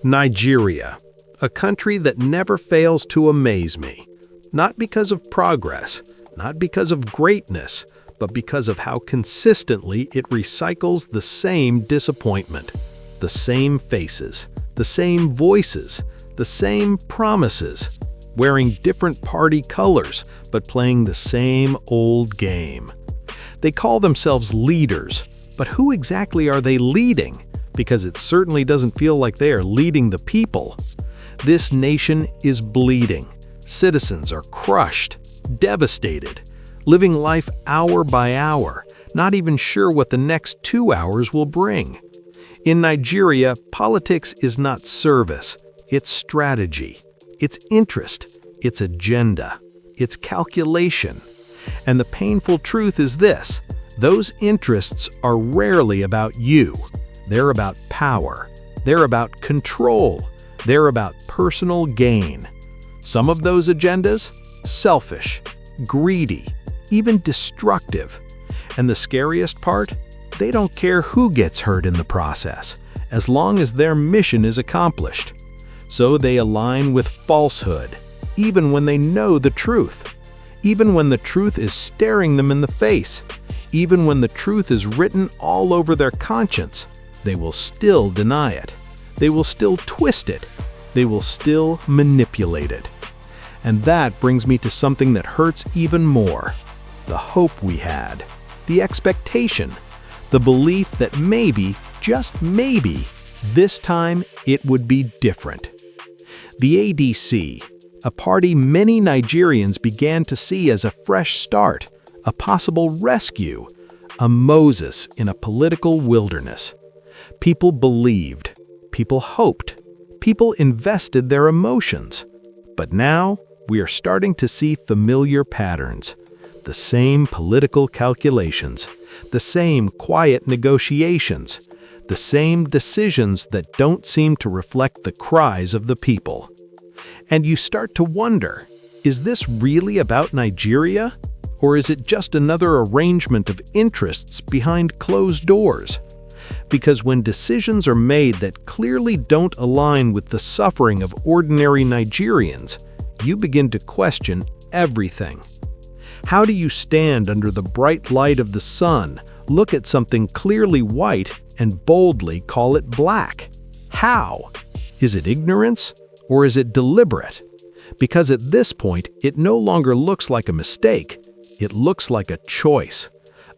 Nigeria, a country that never fails to amaze me. Not because of progress, not because of greatness, but because of how consistently it recycles the same disappointment, the same faces, the same voices, the same promises, wearing different party colors, but playing the same old game. They call themselves leaders, but who exactly are they leading? Because it certainly doesn't feel like they are leading the people. This nation is bleeding. Citizens are crushed, devastated, living life hour by hour, not even sure what the next 2 hours will bring. In Nigeria, politics is not service, it's strategy, it's interest, it's agenda, it's calculation. And the painful truth is this: those interests are rarely about you. They're about power. They're about control. They're about personal gain. Some of those agendas? Selfish, greedy, even destructive. And the scariest part? They don't care who gets hurt in the process, as long as their mission is accomplished. So they align with falsehood, even when they know the truth. Even when the truth is staring them in the face. Even when the truth is written all over their conscience. They will still deny it. They will still twist it. They will still manipulate it. And that brings me to something that hurts even more. The hope we had. The expectation. The belief that maybe, just maybe, this time it would be different. The ADC, a party many Nigerians began to see as a fresh start, a possible rescue, a Moses in a political wilderness. People believed, people hoped, people invested their emotions. But now, we are starting to see familiar patterns. The same political calculations, the same quiet negotiations, the same decisions that don't seem to reflect the cries of the people. And you start to wonder, is this really about Nigeria? Or is it just another arrangement of interests behind closed doors? Because when decisions are made that clearly don't align with the suffering of ordinary Nigerians, you begin to question everything. How do you stand under the bright light of the sun, look at something clearly white, and boldly call it black? How? Is it ignorance, or is it deliberate? Because at this point, it no longer looks like a mistake. It looks like a choice,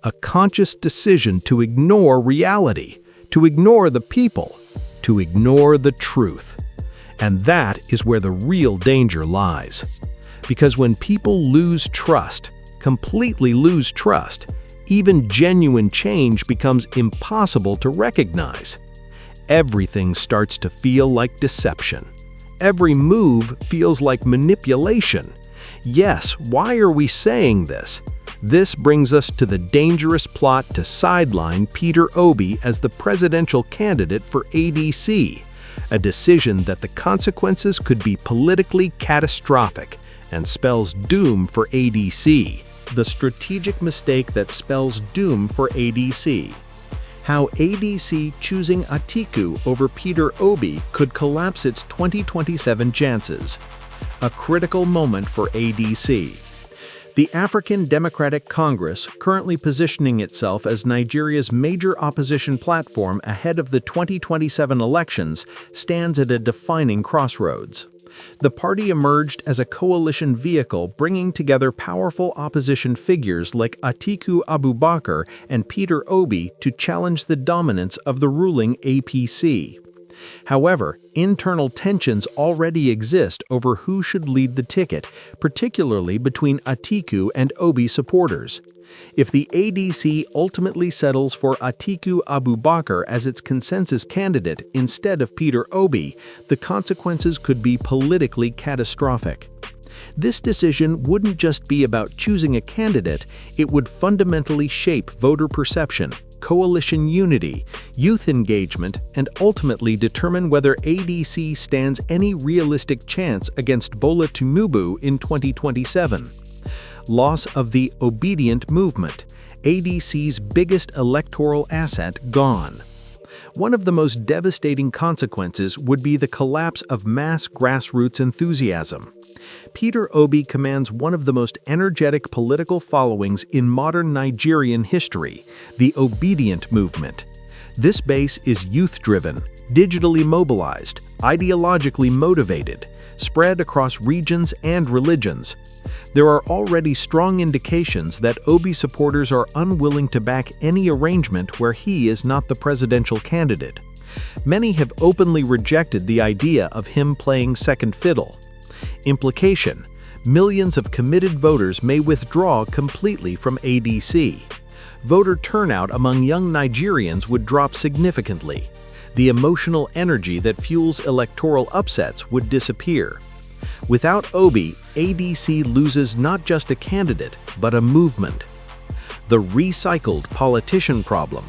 a conscious decision to ignore reality, to ignore the people, to ignore the truth. And that is where the real danger lies. Because when people lose trust, completely lose trust, even genuine change becomes impossible to recognize. Everything starts to feel like deception. Every move feels like manipulation. Yes, why are we saying this? This brings us to the dangerous plot to sideline Peter Obi as the presidential candidate for ADC, a decision that the consequences could be politically catastrophic and spells doom for ADC. The strategic mistake that spells doom for ADC. How ADC choosing Atiku over Peter Obi could collapse its 2027 chances. A critical moment for ADC. The African Democratic Congress, currently positioning itself as Nigeria's major opposition platform ahead of the 2027 elections, stands at a defining crossroads. The party emerged as a coalition vehicle bringing together powerful opposition figures like Atiku Abubakar and Peter Obi to challenge the dominance of the ruling APC. However, internal tensions already exist over who should lead the ticket, particularly between Atiku and Obi supporters. If the ADC ultimately settles for Atiku Abubakar as its consensus candidate instead of Peter Obi, the consequences could be politically catastrophic. This decision wouldn't just be about choosing a candidate, it would fundamentally shape voter perception, coalition unity, youth engagement, and ultimately determine whether ADC stands any realistic chance against Bola Tinubu in 2027. Loss of the obedient movement, ADC's biggest electoral asset, gone. One of the most devastating consequences would be the collapse of mass grassroots enthusiasm. Peter Obi commands one of the most energetic political followings in modern Nigerian history, the Obedient movement. This base is youth-driven, digitally mobilized, ideologically motivated, spread across regions and religions. There are already strong indications that Obi supporters are unwilling to back any arrangement where he is not the presidential candidate. Many have openly rejected the idea of him playing second fiddle. Implication: millions of committed voters may withdraw completely from ADC. Voter turnout among young Nigerians would drop significantly. The emotional energy that fuels electoral upsets would disappear. Without Obi, ADC loses not just a candidate, but a movement. The recycled politician problem.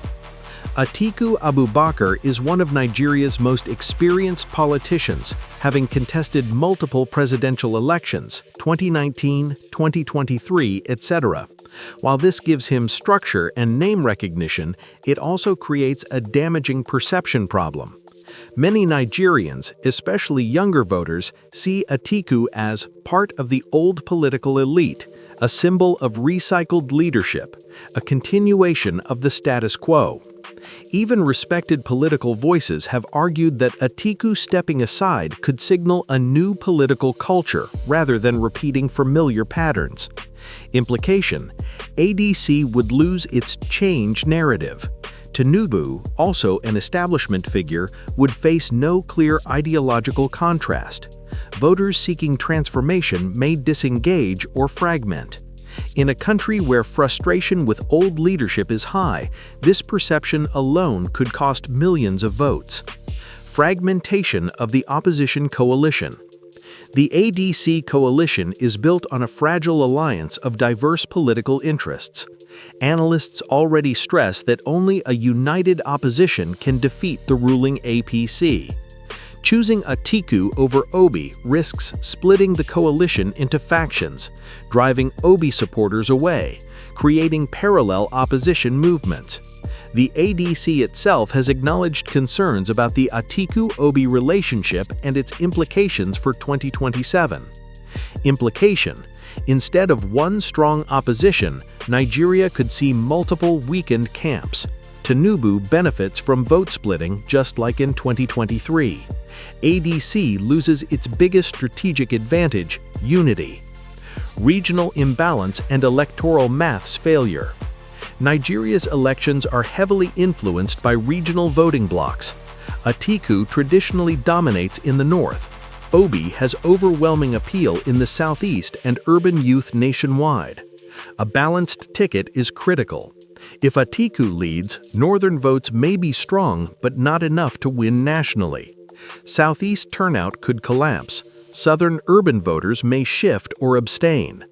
Atiku Abubakar is one of Nigeria's most experienced politicians, having contested multiple presidential elections, 2019, 2023, etc. While this gives him structure and name recognition, it also creates a damaging perception problem. Many Nigerians, especially younger voters, see Atiku as part of the old political elite, a symbol of recycled leadership, a continuation of the status quo. Even respected political voices have argued that Atiku stepping aside could signal a new political culture rather than repeating familiar patterns. Implication: ADC would lose its change narrative. Tinubu, also an establishment figure, would face no clear ideological contrast. Voters seeking transformation may disengage or fragment. In a country where frustration with old leadership is high, this perception alone could cost millions of votes. Fragmentation of the opposition coalition. The ADC coalition is built on a fragile alliance of diverse political interests. Analysts already stress that only a united opposition can defeat the ruling APC. Choosing Atiku over Obi risks splitting the coalition into factions, driving Obi supporters away, creating parallel opposition movements. The ADC itself has acknowledged concerns about the Atiku-Obi relationship and its implications for 2027. Implication: instead of one strong opposition, Nigeria could see multiple weakened camps. Tinubu benefits from vote splitting just like in 2023. ADC loses its biggest strategic advantage, unity. Regional imbalance and electoral maths failure. Nigeria's elections are heavily influenced by regional voting blocs. Atiku traditionally dominates in the north. Obi has overwhelming appeal in the southeast and urban youth nationwide. A balanced ticket is critical. If Atiku leads, northern votes may be strong but not enough to win nationally. Southeast turnout could collapse. Southern urban voters may shift or abstain.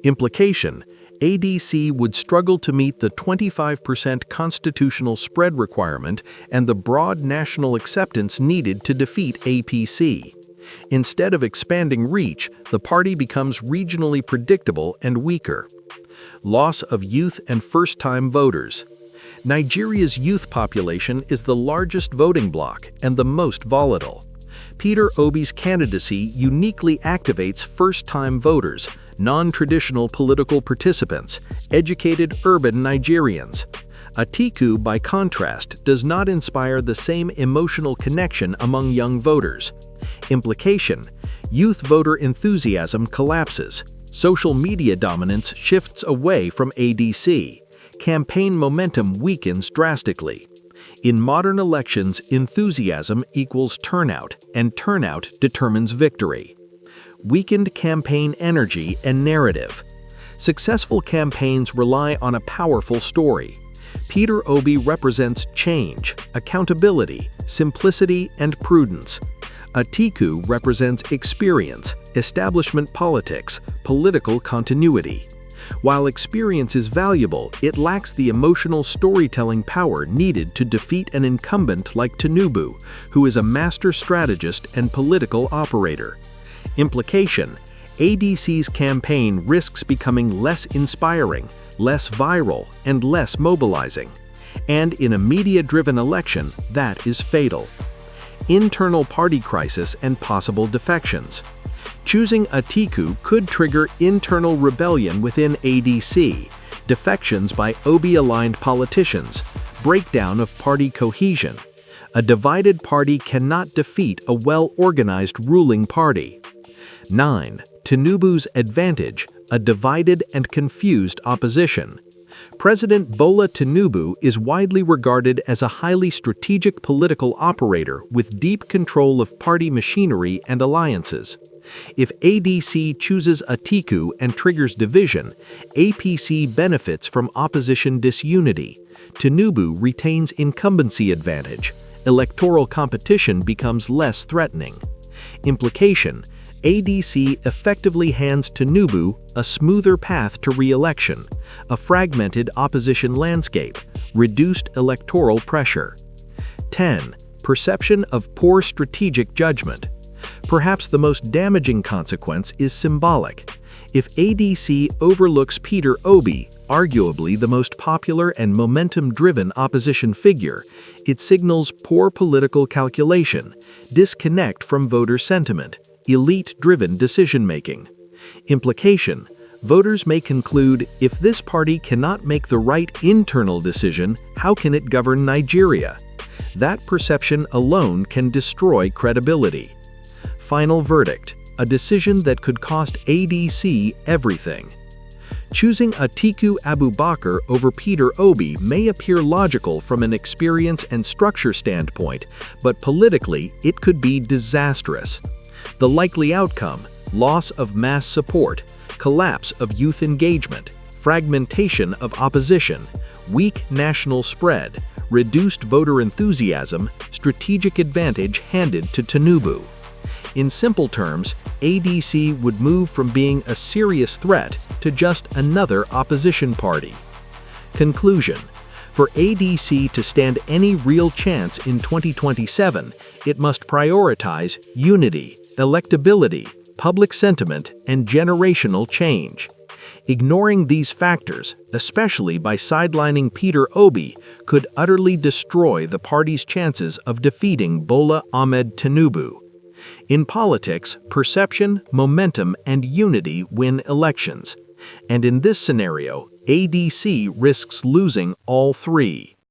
Implication: ADC would struggle to meet the 25% constitutional spread requirement and the broad national acceptance needed to defeat APC. Instead of expanding reach, the party becomes regionally predictable and weaker. Loss of youth and first-time voters. Nigeria's youth population is the largest voting bloc and the most volatile. Peter Obi's candidacy uniquely activates first-time voters, non-traditional political participants, educated urban Nigerians. Atiku, by contrast, does not inspire the same emotional connection among young voters. Implication: youth voter enthusiasm collapses. Social media dominance shifts away from ADC. Campaign momentum weakens drastically. In modern elections, enthusiasm equals turnout, and turnout determines victory. Weakened campaign energy and narrative. Successful campaigns rely on a powerful story. Peter Obi represents change, accountability, simplicity, and prudence. Atiku represents experience, establishment politics, political continuity. While experience is valuable, it lacks the emotional storytelling power needed to defeat an incumbent like Tinubu, who is a master strategist and political operator. Implication: ADC's campaign risks becoming less inspiring, less viral, and less mobilizing. And in a media-driven election, that is fatal. Internal party crisis and possible defections. Choosing Atiku could trigger internal rebellion within ADC, defections by Obi-aligned politicians, breakdown of party cohesion. A divided party cannot defeat a well-organized ruling party. 9. Tinubu's advantage, a divided and confused opposition. President Bola Tinubu is widely regarded as a highly strategic political operator with deep control of party machinery and alliances. If ADC chooses Atiku and triggers division, APC benefits from opposition disunity. Tinubu retains incumbency advantage. Electoral competition becomes less threatening. Implication: ADC effectively hands Tinubu a smoother path to re-election, a fragmented opposition landscape, reduced electoral pressure. 10. Perception of poor strategic judgment. Perhaps the most damaging consequence is symbolic. If ADC overlooks Peter Obi, arguably the most popular and momentum-driven opposition figure, it signals poor political calculation, disconnect from voter sentiment, elite-driven decision-making. Implication: voters may conclude, if this party cannot make the right internal decision, how can it govern Nigeria? That perception alone can destroy credibility. Final verdict: a decision that could cost ADC everything. Choosing Atiku Abubakar over Peter Obi may appear logical from an experience and structure standpoint, but politically it could be disastrous. The likely outcome: loss of mass support, collapse of youth engagement, fragmentation of opposition, weak national spread, reduced voter enthusiasm, strategic advantage handed to Tinubu. In simple terms, ADC would move from being a serious threat to just another opposition party. Conclusion: for ADC to stand any real chance in 2027, it must prioritize unity, electability, public sentiment, and generational change. Ignoring these factors, especially by sidelining Peter Obi, could utterly destroy the party's chances of defeating Bola Ahmed Tinubu. In politics, perception, momentum, and unity win elections. And in this scenario, ADC risks losing all three.